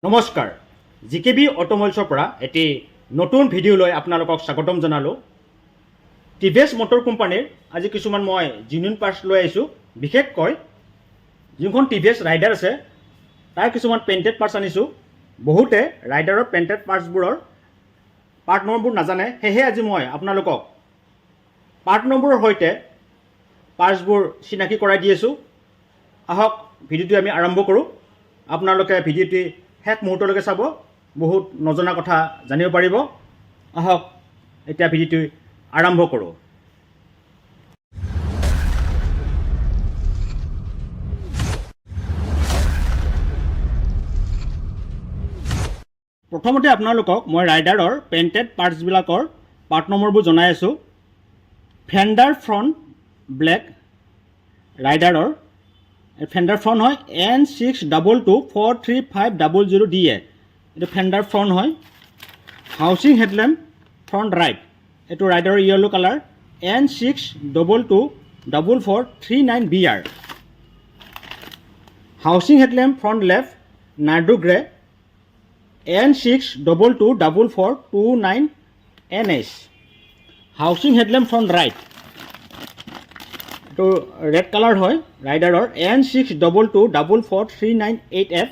নমস্কাৰ জিকেবি অটোমোবাইলছৰ পৰা এটি নতুন ভিডিঅ' লৈ আপোনালোকক স্বাগতম জনালোঁ। টিভিএছ মটৰ কোম্পানীৰ আজি কিছুমান মই জেনুইন পাৰ্টছ লৈ আহিছোঁ। বিশেষকৈ যোনখন টিভিএছ ৰাইডাৰ আছে তাৰ কিছুমান পেইণ্টেড পাৰ্টছ আনিছোঁ। বহুতে ৰাইডাৰৰ পেইণ্টেড পাৰ্টছবোৰৰ পাৰ্ট নম্বৰবোৰ নাজানে, সেয়েহে আজি মই আপোনালোকক পাৰ্ট নম্বৰৰ সৈতে পাৰ্টছবোৰ চিনাকি কৰাই দি আছোঁ। আহক ভিডিঅ'টো আমি আৰম্ভ কৰোঁ। আপোনালোকে ভিডিঅ'টি শেষ মুহূৰ্তলৈকে চাব, বহুত নজনা কথা জানিব পাৰিব। আহক এতিয়া ভিডিঅ'টো আৰম্ভ কৰোঁ। প্ৰথমতে আপোনালোকক মই ৰাইডাৰৰ পেইণ্টেড পাৰ্টছবিলাকৰ পাৰ্ট নম্বৰবোৰ জনাই আছোঁ। ফেণ্ডাৰ ফ্ৰণ্ট ব্লেক ৰাইডাৰৰ ফেণ্ডাৰ ফ্ৰণ্ট হয় N62243500DA, এইটো ফেণ্ডাৰ ফ্ৰণ্ট হয়। হাউচিং হেডলেম্প ফ্ৰণ্ট ৰাইট, এইটো ৰাইডাৰৰ yellow' colour N62244339BR। Housing headlamp front left Nardo grey N622429NH। Housing headlamp front right, এইটো ৰেড কালাৰ হয় ৰাইডাৰৰ N62244398F।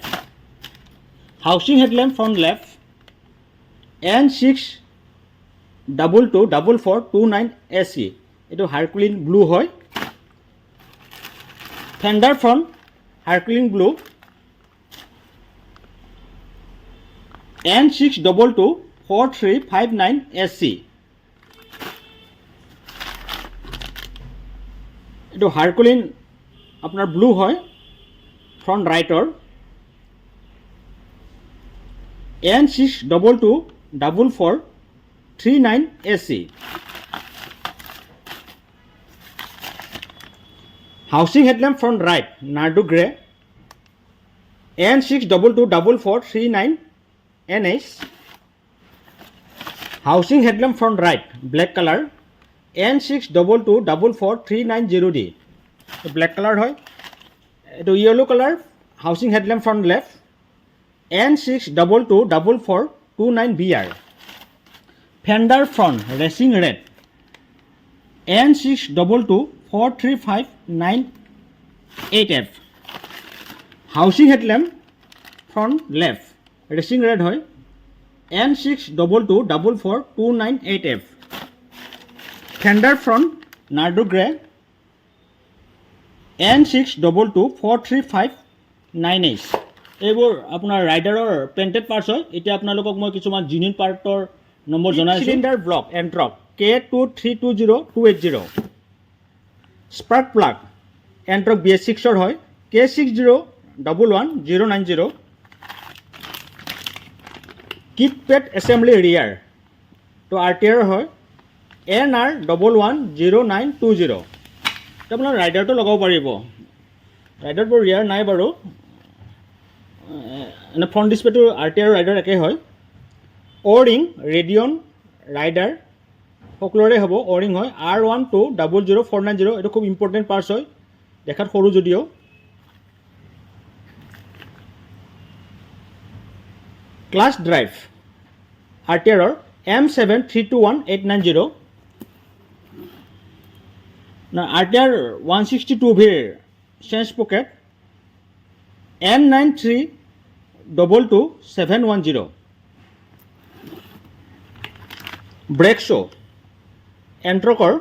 Housing headlamp front left N622429SC, এইটো Herculean blue হয়। Fender front Herculean blue N622439SC, এইটো Herculean আপোনাৰ blue হয় front ৰাইটৰ N622439SC। Housing headlamp front right Nardo grey N622439NH। Housing headlamp front right black colour N62243900D, black colour হয়। এইটো yellow' colour housing headlamp front left N622429BR। Fender front racing red N62243598F। Housing headlamp front left racing red হয় N62244298F। Fender front Nardo grey N62243598H। এইবোৰ আপোনাৰ ৰাইডাৰৰ painted parts হয়। এতিয়া আপোনালোকক মই কিছুমান জেনুইন পাৰ্টৰ নম্বৰ জনাইছোঁ। Cylinder block Ntorq K2320280। Spark plug Ntorq BS6ৰ হয় K60111090। কিক পেড এছেম্বলি ৰিয়াৰ তো RTR হয় NR110920। এতিয়া আপোনাৰ ৰাইডাৰটো লগাব পাৰিব। ৰাইডাৰবোৰ ৰিয়াৰ নাই বাৰু, এনে ফ্ৰণ্ট ডিছপ্লেটো RTR ৰাইডাৰ একেই হয়। অ'ৰিং ৰেডিয়ন ৰাইডাৰ সকলোৰে হ'ব, অ'ৰিং হয় R1200490। এইটো খুব ইম্পৰ্টেণ্ট পাৰ্টছ হয়, দেখাত সৰু যদিও। ক্লাছ ড্ৰাইভ RTRৰ M732180। RTR 162Vৰ change pocket N9322710। Brake shoe' এণ্ট্ৰকৰ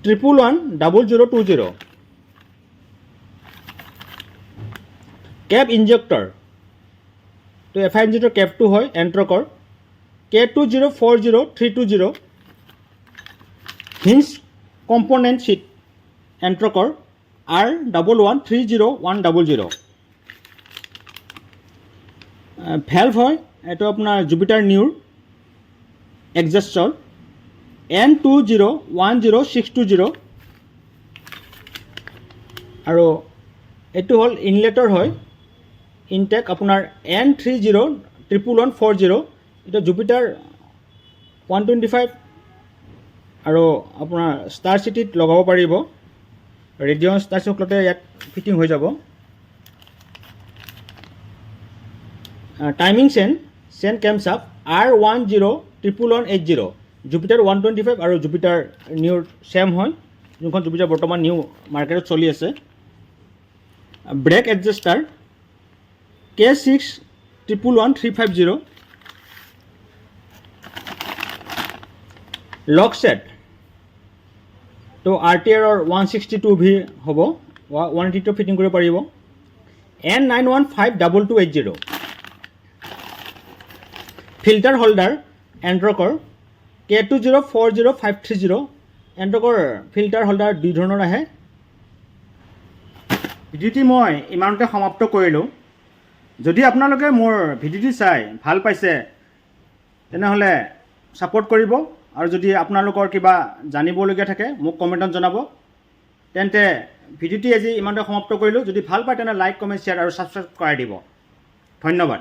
1110020। কেব ইনজেক্টৰ তো FI ইনজেক্টৰ কেবটো হয় এণ্ট্ৰকৰ K2040320। হিঞ্জ কম্পনেণ্ট ছিট এণ্ট্ৰকৰ R1130100। ভেলভ হয়, এইটো আপোনাৰ জুপিটাৰ নিউৰ এক্সজষ্টৰ N2010620। আৰু এইটো হ'ল ইনলেটৰ হয়, ইনটেক আপোনাৰ N301140। এইটো জুপিটাৰ 125 আৰু আপোনাৰ ষ্টাৰ চিটিত লগাব পাৰিব। ৰেডিঅ'ন ষ্টাৰ সকলোতে ইয়াত ফিটিং হৈ যাব। টাইমিং চেন কেমচাপ R101180 জুপিটাৰ 125 আৰু জুপিটাৰ নিউ চেম হয়, যোনখন জুপিটাৰ বৰ্তমান নিউ মাৰ্কেটত চলি আছে। Brake adjuster K61111350 lock set তো RTR 162V হ'ব, 182 ফিটিং কৰিব পাৰিব। N915280 ফিল্টাৰ হোল্ডাৰ এণ্ট্ৰকৰ K2040530 এণ্ট্ৰকৰ ফিল্টাৰ হোল্ডাৰ দুই ধৰণৰ আহে। ভিডিঅ'টি মই ইমানতে সমাপ্ত কৰিলোঁ। যদি আপোনালোকে মোৰ ভিডিঅ'টি চাই ভাল পাইছে তেনেহ'লে ছাপোৰ্ট কৰিব, আৰু যদি আপোনালোকৰ কিবা জানিবলগীয়া থাকে মোক কমেণ্টত জনাব। তেন্তে ভিডিঅ'টি আজি ইমানতে সমাপ্ত কৰিলোঁ। যদি ভাল পায় তেনে লাইক, কমেণ্ট, শ্বেয়াৰ আৰু ছাবস্ক্ৰাইব কৰাই দিব। ধন্যবাদ।